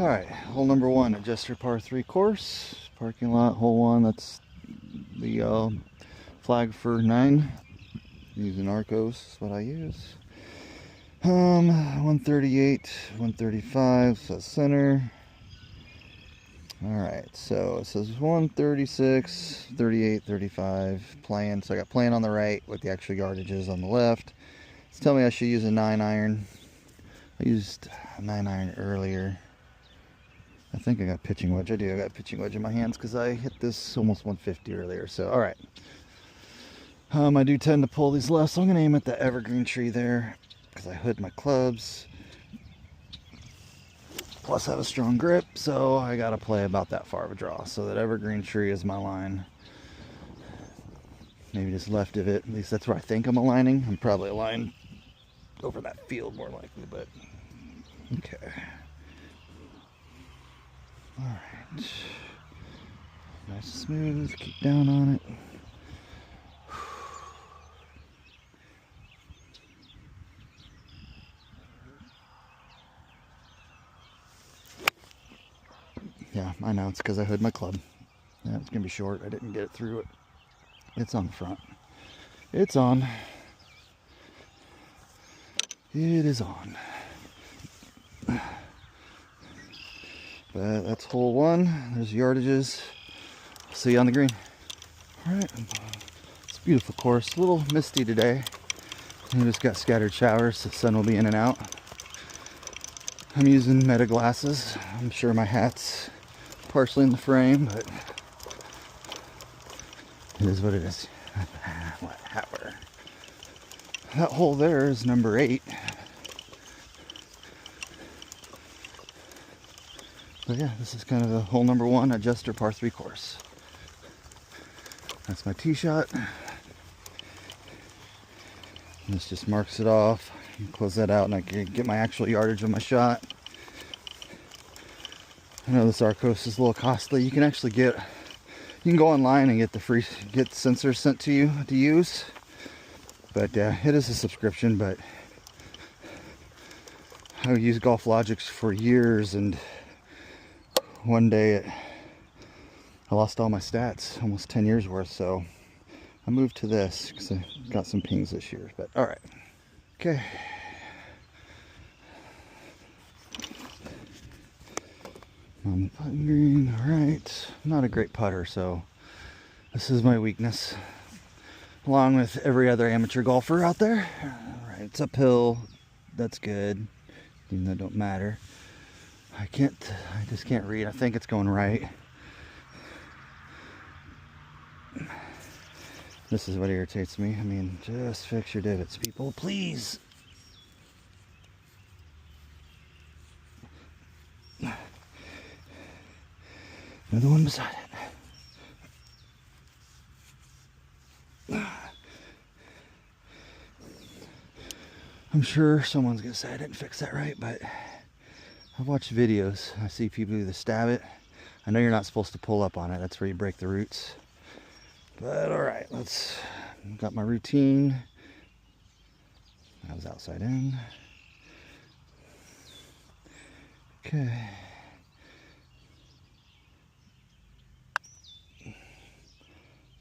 Alright, hole number 1 at Jester par 3 course. Parking lot, hole 1, that's the flag for 9. Using Arcos is what I use. 138, 135, so center. Alright, so it says 136, 38, 35, playing. So I got playing on the right with the actual yardages on the left. It's telling me I should use a 9 iron. I used a 9 iron earlier. I think I got pitching wedge. I do. I got pitching wedge in my hands because I hit this almost 150 earlier. So, all right. I do tend to pull these left, so I'm going to aim at the evergreen tree there because I hood my clubs. Plus, I have a strong grip, so I got to play about that far of a draw. So that evergreen tree is my line. Maybe just left of it. At least that's where I think I'm aligning. I'm probably aligned over that field more likely, but okay. All right. Nice and smooth. Keep down on it. Yeah, I know. It's because I hood my club. Yeah, it's going to be short. I didn't get it through it. It's on the front. It's on. It is on. But that's hole 1. There's yardages. See you on the green. Alright. It's a beautiful course. A little misty today. We just got scattered showers. The sun will be in and out. I'm using Meta glasses. I'm sure my hat's partially in the frame, but it is what it is. Whatever. That hole there is number 8. But yeah, this is kind of the hole number 1 at Jester par 3 course. That's my tee shot. And this just marks it off. Close that out and I can get my actual yardage of my shot. I know this Arcos is a little costly. You can actually you can go online and get the free sensors sent to you to use. But it is a subscription, but I used Golf Logics for years, and one day I lost all my stats, almost 10 years worth, so I moved to this because I got some pings this year. But all right, okay. On the putting green, all right. I'm not a great putter, so this is my weakness, along with every other amateur golfer out there. All right, it's uphill. That's good, even though it don't matter. I just can't read. I think it's going right. This is what irritates me. I mean, just fix your divots, people, please. Another one beside it. I'm sure someone's gonna say I didn't fix that right, but I've watched videos. I see people either stab it. I know you're not supposed to pull up on it. That's where you break the roots. But all right, got my routine. I was outside in. Okay.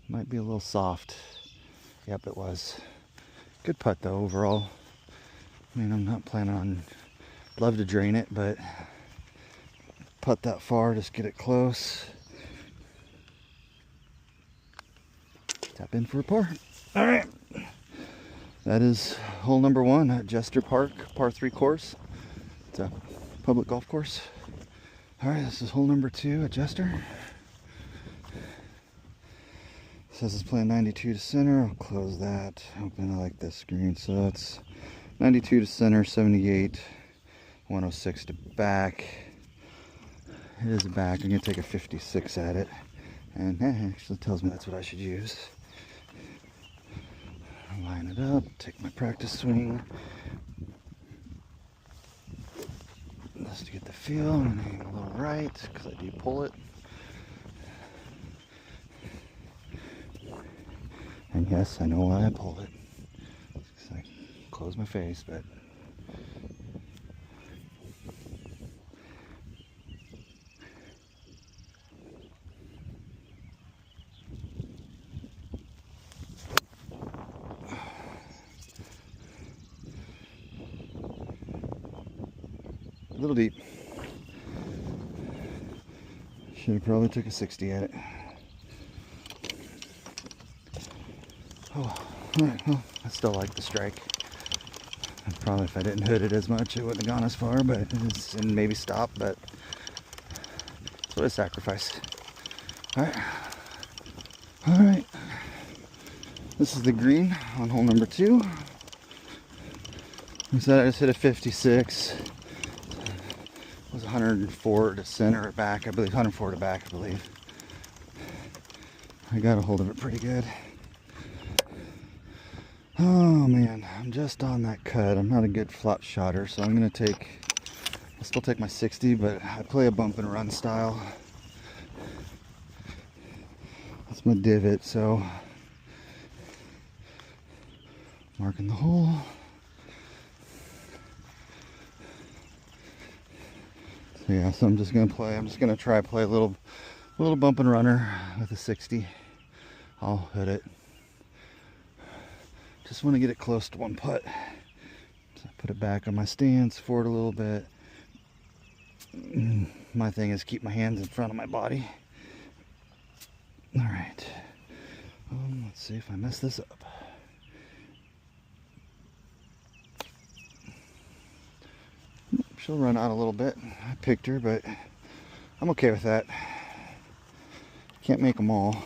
Might be a little soft. Yep, it was. Good putt though, overall. I mean, I'm not planning on, love to drain it, but putt that far, just get it close. Tap in for a par. All right. That is hole number 1 at Jester Park, par 3 course. It's a public golf course. All right, this is hole number 2 at Jester. It says it's playing 92 to center. I'll close that. Open. I like this screen. So it's 92 to center, 78, 106 to back. It is a back. I'm going to take a 56 at it. And it actually tells me that's what I should use. Line it up, take my practice swing. Just to get the feel, and hang a little right, because I do pull it. And yes, I know why I pulled it. I close my face, but little deep. Should have probably took a 60 at it. Oh, alright, well, I still like the strike. Probably if I didn't hood it as much, it wouldn't have gone as far, but it's, and maybe stop, but it's what a sacrifice. Alright. Alright. This is the green on hole number 2. I said I just hit a 56. It was 104 to center or back, I believe. 104 to back, I believe. I got a hold of it pretty good. Oh man, I'm just on that cut. I'm not a good flop shotter, so I'm gonna I'll still take my 60, but I play a bump and run style. That's my divot, so marking the hole. So yeah, so I'm just gonna try play a little bump and runner with a 60. I'll hit it. Just want to get it close to one putt. So I put it back on my stance, forward a little bit. My thing is keep my hands in front of my body. All right. Let's see if I mess this up. She'll run out a little bit. I picked her, but I'm okay with that. Can't make them all.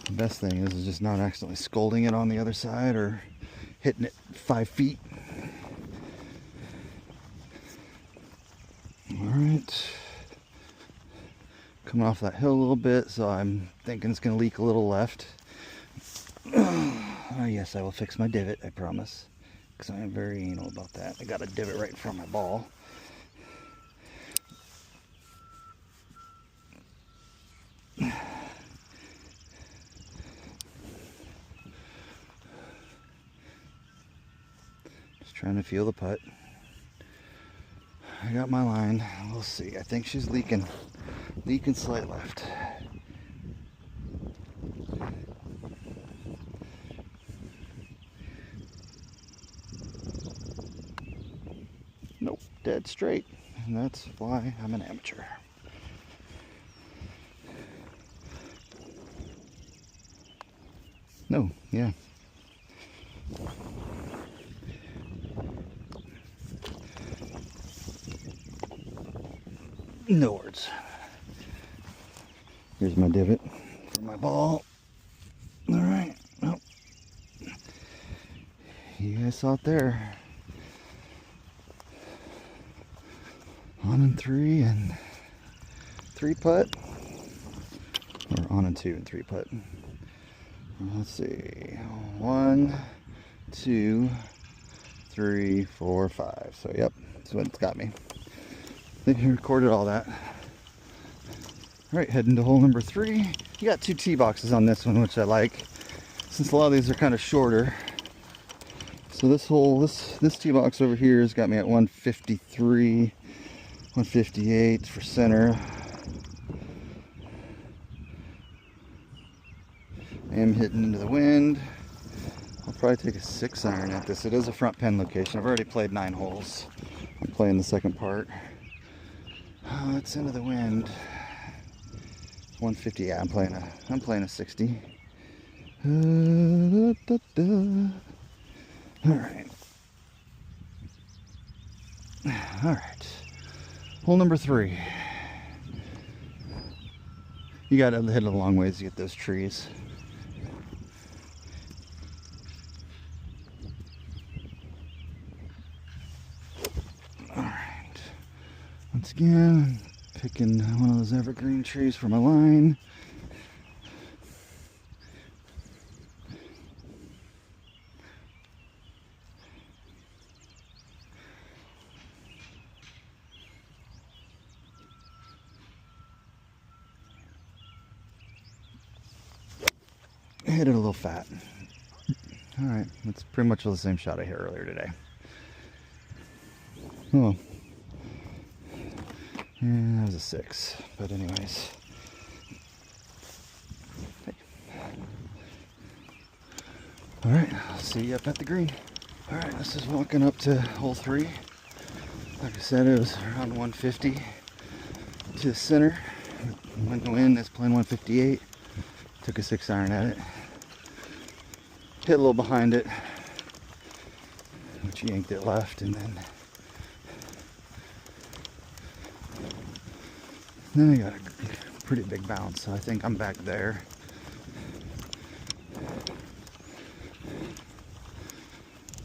The best thing is just not accidentally scolding it on the other side or hitting it 5 feet. Alright. Coming off that hill a little bit, so I'm thinking it's going to leak a little left. Oh yes, I will fix my divot, I promise. Because I am very anal about that. I got a divot right in front of my ball. Trying to feel the putt. I got my line. We'll see. I think she's leaking slight left. Nope, dead straight. And that's why I'm an amateur. No, yeah. No words. Here's my divot for my ball. All right. Oh. You guys saw it there. On and 3 and 3 putt. Or on and 2 and 3 putt. Let's see. 1, 2, 3, 4, 5. So yep, that's what it's got me. I think he recorded all that. All right, heading to hole number 3. You got 2 tee boxes on this one, which I like, since a lot of these are kind of shorter. So this tee box over here has got me at 153, 158 for center. I am hitting into the wind. I'll probably take a 6-iron at this. It is a front pen location. I've already played 9 holes. I'm playing the second part. Oh, it's into the wind. 150. Yeah, I'm playing a 60. All right. Hole number 3. You got to hit it a long ways to get those trees. All right. Once again, picking one of those evergreen trees for my line. Hit it a little fat. All right, that's pretty much the same shot I hit earlier today. Oh, yeah, that was a 6. But anyways, hey. All right, I'll see you up at the green. All right, this is walking up to hole 3. Like I said, it was around 150 to the center. Went no in, that's playing 158. Took a 6-iron at it. Hit a little behind it, which yanked it left, and then I got a pretty big bounce, so I think I'm back there.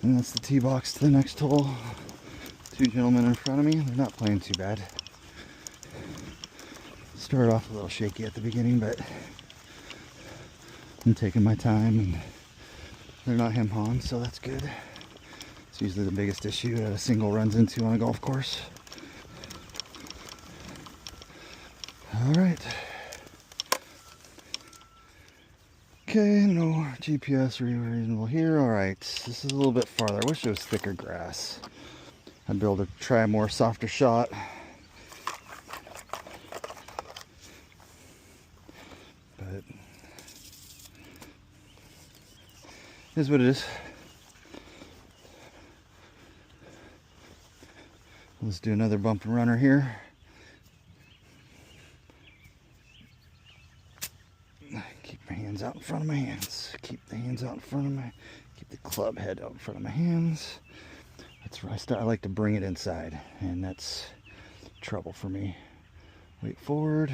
And that's the tee box to the next hole. Two gentlemen in front of me, they're not playing too bad. Started off a little shaky at the beginning, but I'm taking my time, and they're not hem-hawing, so that's good. It's usually the biggest issue that a single runs into on a golf course. Alright. Okay, no GPS reasonable here. Alright, this is a little bit farther. I wish it was thicker grass. I'd be able to try a more softer shot. But it is what it is. Let's do another bump and runner here. Keep my hands out in front of my hands. Keep the hands out in front of my, keep the club head out in front of my hands. That's where I like to bring it inside, and that's trouble for me. Weight forward.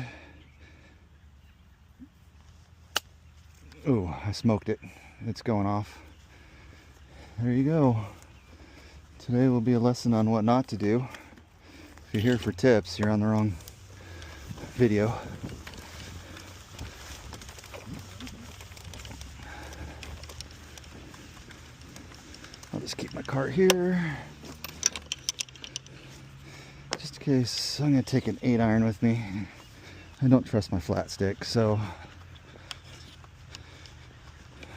Ooh, I smoked it. It's going off. There you go. Today will be a lesson on what not to do. If you're here for tips, you're on the wrong video. I'll just keep my cart here. Just in case, I'm going to take an 8-iron with me. I don't trust my flat stick, so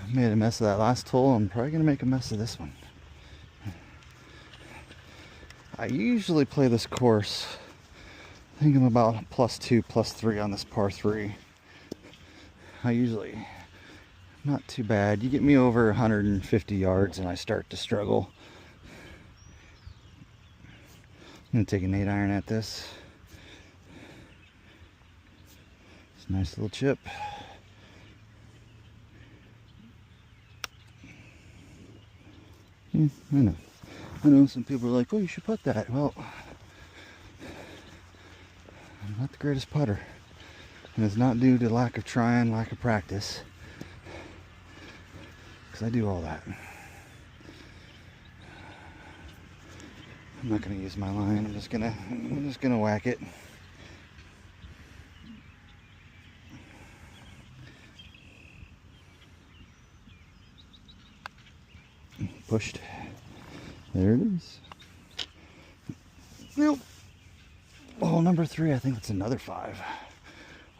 I made a mess of that last hole. I'm probably going to make a mess of this one. I usually play this course, I think I'm about +2, +3 on this par 3. I usually, not too bad. You get me over 150 yards and I start to struggle. I'm going to take an 8-iron at this. It's a nice little chip. I know. I know some people are like, oh, you should putt that. Well, I'm not the greatest putter. And it's not due to lack of trying, lack of practice. Because I do all that. I'm not going to use my line. I'm just gonna whack it. Pushed. There it is. Nope. Oh, number 3. I think it's another 5.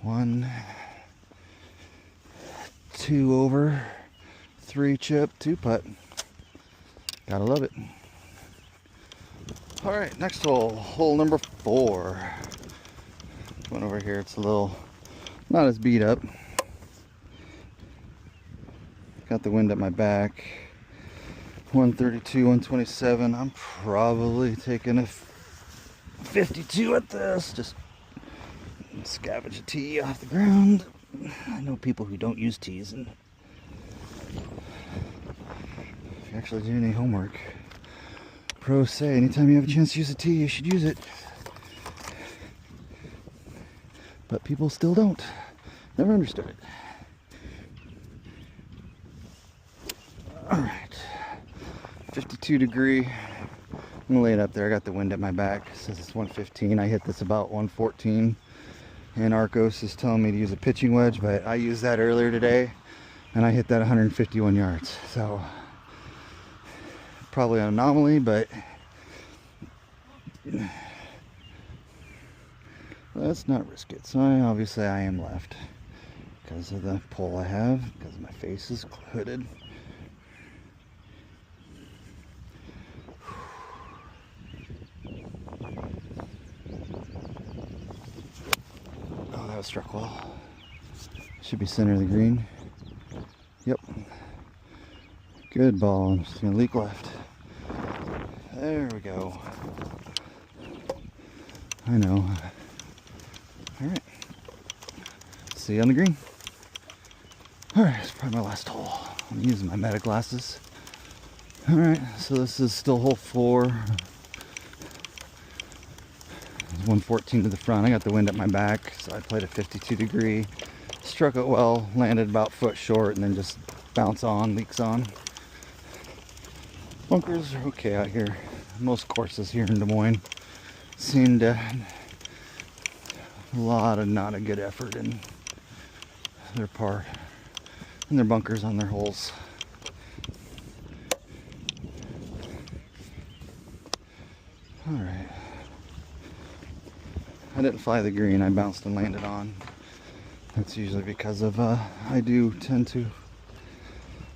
1, 2 over, 3 chip, 2 putt. Gotta love it. All right, next hole, hole number 4. One over here. It's a little not as beat up. Got the wind at my back. 132, 127. I'm probably taking a 52 at this. Just scavenge a tee off the ground. I know people who don't use tees, and if you actually do any homework, pros say anytime you have a chance to use a tee, you should use it. But people still don't. Never understood it. Alright. 52 degree. I'm gonna lay it up there. I got the wind at my back. It says it's 115. I hit this about 114. And Arcos is telling me to use a pitching wedge, but I used that earlier today and I hit that 151 yards. So probably an anomaly, but let's not risk it. So obviously I am left because of the pole I have, because my face is hooded. Oh, that was struck well. Should be center of the green. Yep. Good ball. I'm just gonna leak left. There we go. I know. Alright. See you on the green. Alright, it's probably my last hole. I'm using my meta glasses. Alright, so this is still hole 4. There's 114 to the front. I got the wind at my back, so I played a 52 degree. Struck it well, landed about foot short, and then just bounce on, leaks on. Bunkers are okay out here. Most courses here in Des Moines seem to a lot of not a good effort in their part and their bunkers on their holes. Alright. I didn't fly the green, I bounced and landed on. That's usually because of I do tend to,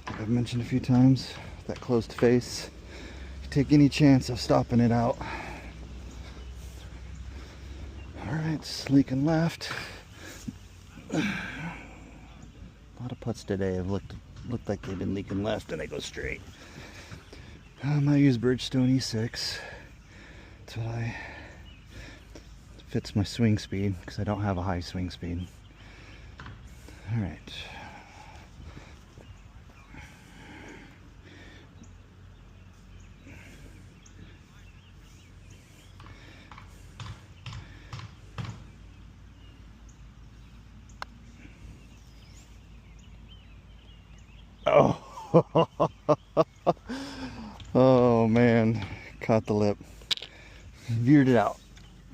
like I've mentioned a few times, that closed face. You take any chance of stopping it out. Alright, just leaking left. A lot of putts today have looked like they've been leaking left and they go straight. I use Bridgestone E6. That's what fits my swing speed because I don't have a high swing speed. Alright. Oh, oh man, caught the lip, veered it out.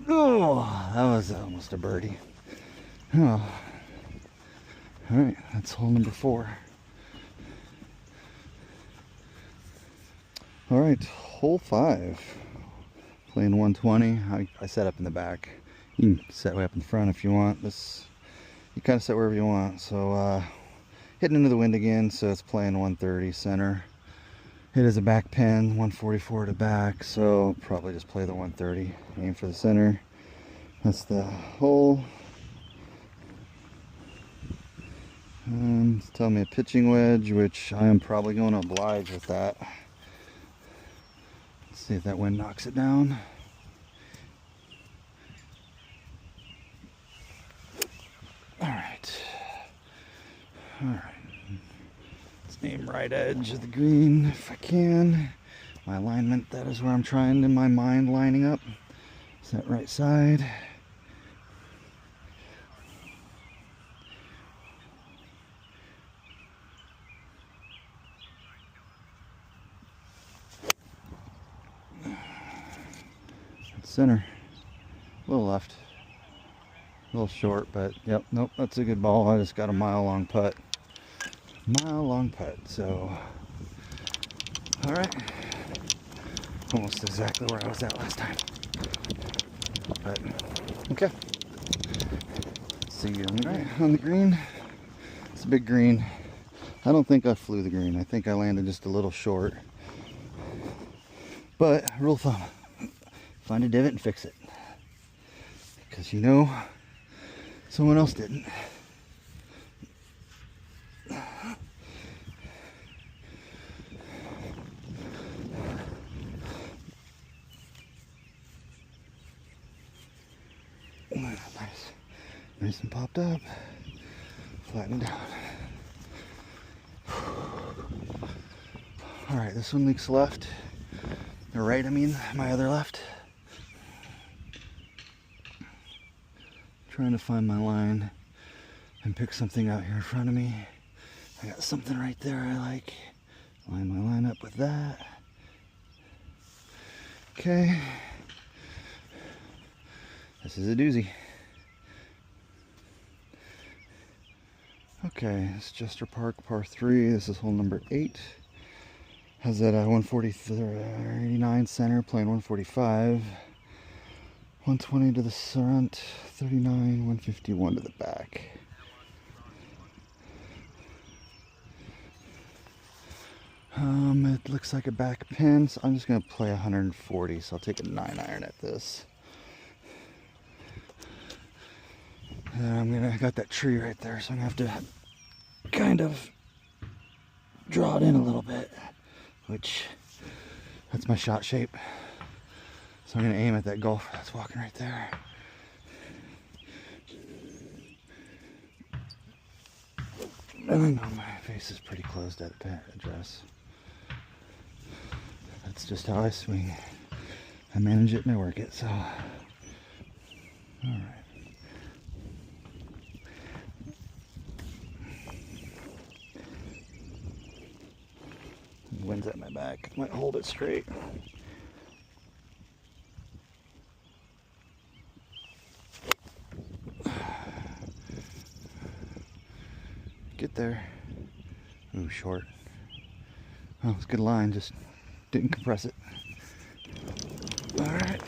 Oh, that was almost a birdie. Oh. All right, that's hole number 4. All right, hole 5. Playing 120. I set up in the back. You can set way up in front if you want. This, you kind of set wherever you want. So hitting into the wind again, so it's playing 130 center. It is a back pin, 144 to back, so probably just play the 130. Aim for the center. That's the hole. It's telling me a pitching wedge, which I am probably going to oblige with that. Let's see if that wind knocks it down. Alright. Alright. Let's aim right edge of the green if I can. My alignment, that is where I'm trying in my mind lining up. Is that right side? Center, a little left, a little short, but yep, nope, that's a good ball. I just got a mile-long putt, so all right, almost exactly where I was at last time, but okay. See you on the green. It's a big green. I don't think I flew the green. I think I landed just a little short, but rule of thumb, find a divot and fix it, because you know someone else didn't. Nice and popped up, flatten it down. All right, this one leaks left, or right, I mean, my other left. Trying to find my line and pick something out here in front of me. I got something right there I like. Line my line up with that. Okay. This is a doozy. Okay, it's Jester Park, par 3. This is hole number 8. Has that 149 center, playing 145. 120 to the front, 39, 151 to the back. It looks like a back pin, so I'm just going to play 140, so I'll take a 9-iron at this. And I got that tree right there, so I'm going to have to kind of draw it in a little bit, which, that's my shot shape. So I'm gonna aim at that golfer that's walking right there. And I know my face is pretty closed at address. That's just how I swing. I manage it and I work it, so. Alright. Wind's at my back. Might hold it straight. Get there. Ooh, short. Oh, it's a good line, just didn't compress it. Alright.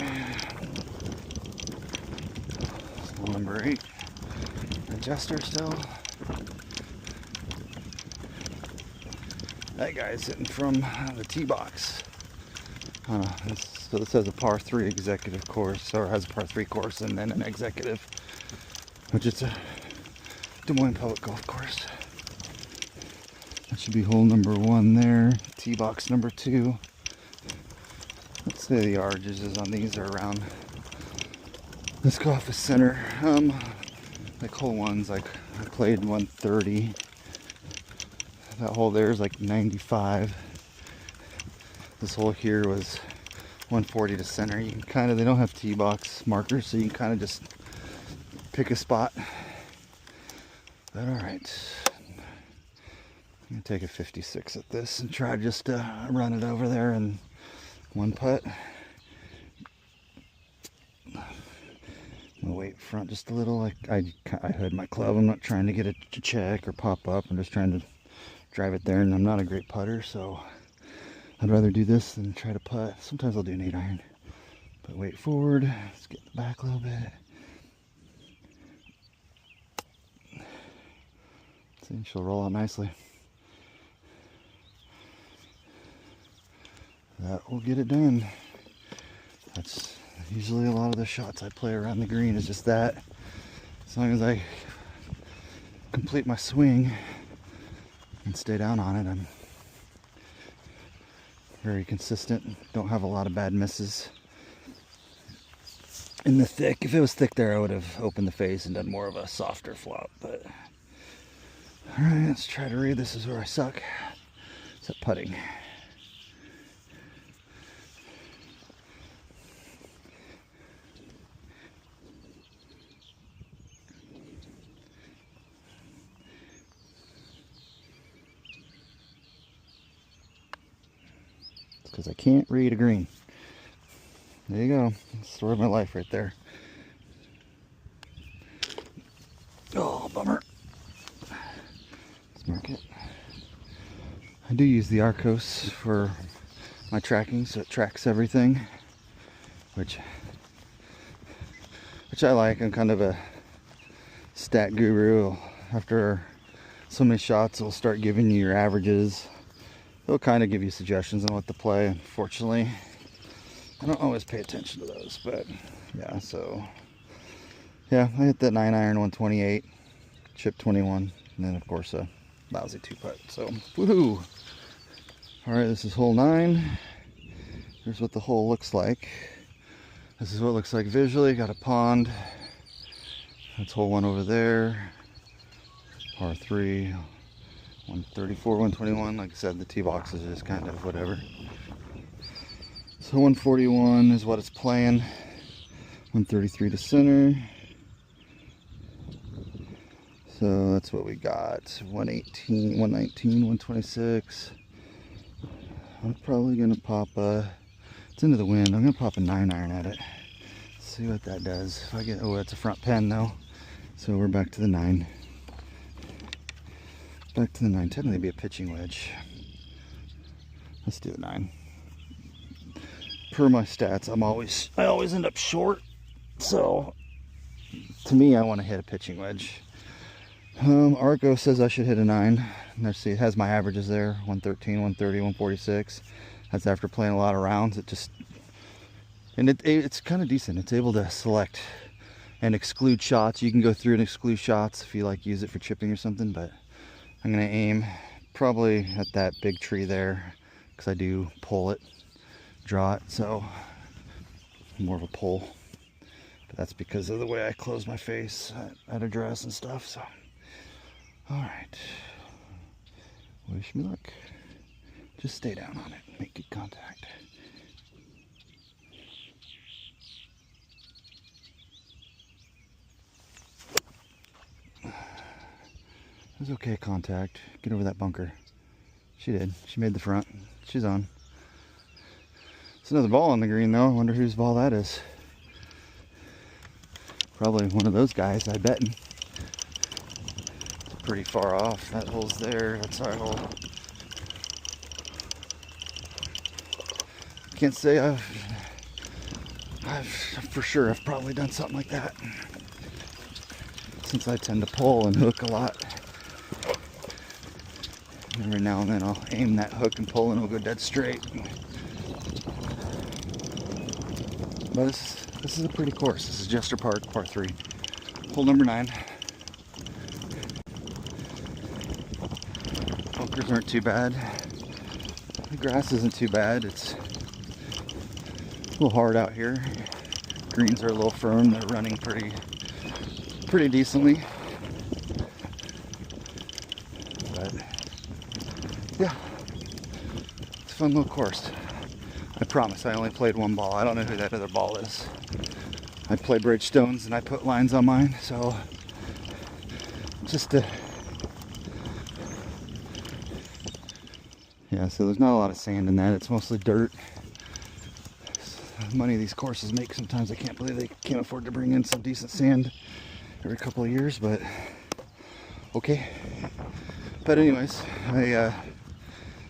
Number 8. The Jester still. That guy's hitting from the tee box. So this has a par 3 executive course, or has a par 3 course and then an executive, which is a Des Moines public golf course. That should be hole number 1 there. Tee box number 2. Let's say the yardages on these are around. Let's go off the center. Like hole 1's like I played 130. That hole there is like 95. This hole here was 140 to center. You can kind of, they don't have tee box markers, so you can kind of just pick a spot. But all right, I'm gonna take a 56 at this and try just to run it over there in one putt. I'm gonna wait front just a little. Like I had my club. I'm not trying to get it to check or pop up. I'm just trying to drive it there, and I'm not a great putter, so I'd rather do this than try to putt. Sometimes I'll do an 8 iron, but wait forward. Let's get the back a little bit. See, she'll roll out nicely. That will get it done. That's usually a lot of the shots I play around the green is just that. As long as I complete my swing and stay down on it, I'm very consistent. Don't have a lot of bad misses. In the thick, if it was thick there, I would have opened the face and done more of a softer flop. But all right, let's try to read. This is where I suck. It's at putting. Because I can't read a green. There you go. Story of my life right there. Oh, bummer. Let's mark it. I do use the Arcos for my tracking, so it tracks everything, which I like. I'm kind of a stat guru. After so many shots, it'll start giving you your averages. It'll kind of give you suggestions on what to play. Unfortunately, I don't always pay attention to those, but yeah, so yeah, I hit that 9 iron 128, chip 21, and then of course a lousy 2-putt. So woohoo! All right, this is hole 9. Here's what the hole looks like. This is what it looks like visually. Got a pond. That's hole 1 over there. Par 3. 134, 121. Like I said, the tee boxes are just kind of whatever. So 141 is what it's playing. 133 to center. So that's what we got. 118, 119, 126. I'm probably gonna pop it's into the wind. I'm gonna pop a 9 iron at it. See what that does. If I get, oh, that's a front pen though. So we're back to the 9. Back to the 9. Technically be a pitching wedge. Let's do the 9. Per my stats, I always end up short. So to me, I want to hit a pitching wedge. Arco says I should hit a 9. Let's see, it has my averages there. 113, 130, 146. That's after playing a lot of rounds. It's kind of decent. It's able to select and exclude shots. You can go through and exclude shots if you like use it for chipping or something, but I'm gonna aim probably at that big tree there because I do pull it, draw it. So more of a pull. But that's because of the way I close my face at address and stuff. So, all right. Wish me luck. Just stay down on it. Make good contact. It was okay contact. Get over that bunker. She did. She made the front. She's on. It's another ball on the green though. I wonder whose ball that is. Probably one of those guys, I bet. It's pretty far off. That hole's there. That's our hole. Can't say I've for sure I've probably done something like that, since I tend to pull and hook a lot. Every now and then I'll aim that hook and pull and it'll go dead straight. But this is a pretty course. This is Jester Park, par 3. Hole number 9. Bunkers aren't too bad. The grass isn't too bad. It's a little hard out here. Greens are a little firm. They're running pretty decently. But yeah, it's a fun little course. I promise I only played one ball. I don't know who that other ball is. I play Bridgestones and I put lines on mine, so just to, yeah, so there's not a lot of sand in that. It's mostly dirt. The money these courses make, sometimes I can't believe they can't afford to bring in some decent sand every couple of years, but okay. But anyways, I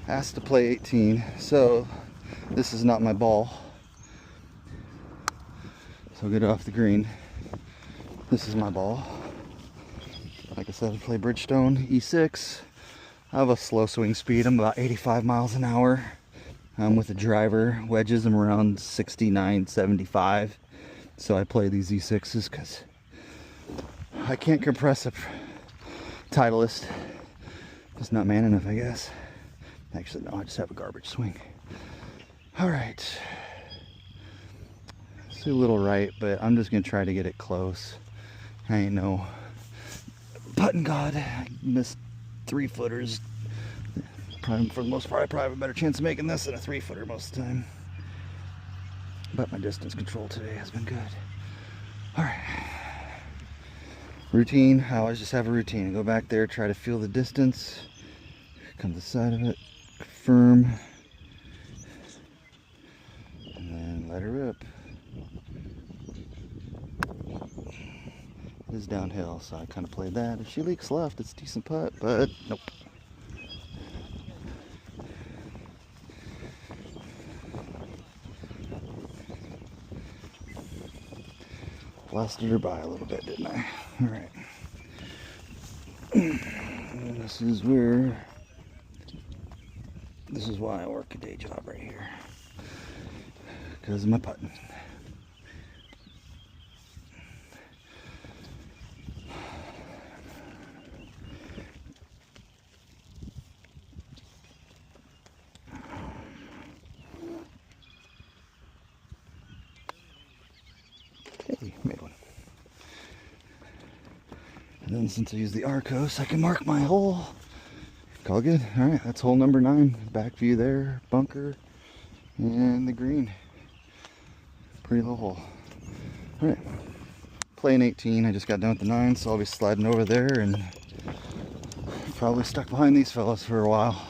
asked to play 18, so this is not my ball. So I'll get it off the green. This is my ball. Like I said, I play Bridgestone E6. I have a slow swing speed. I'm about 85 miles an hour. With a driver. Wedges, I'm around 69, 75. So I play these E6s because I can't compress a Titleist. Just not man enough, I guess. Actually, no, I just have a garbage swing. All right. It's a little right, but I'm just going to try to get it close. I ain't no putting god. I missed 3-footers. Probably, for the most part, I probably have a better chance of making this than a 3-footer most of the time. But my distance control today has been good. All right. Routine. I always just have a routine. I go back there, try to feel the distance. Come to the side of it. Firm. And then let her rip. It is downhill, so I kind of played that. If she leaks left, it's a decent putt, but nope. Blasted her by a little bit, didn't I? All right. And this is why I work a day job right here. Because of my putting. Hey, made one. And then since I use the Arcos, I can mark my hole. All good. All right, that's hole number 9. Back view there, bunker, and the green. Pretty low hole. All right, playing 18. I just got done with the 9, so I'll be sliding over there and probably stuck behind these fellas for a while.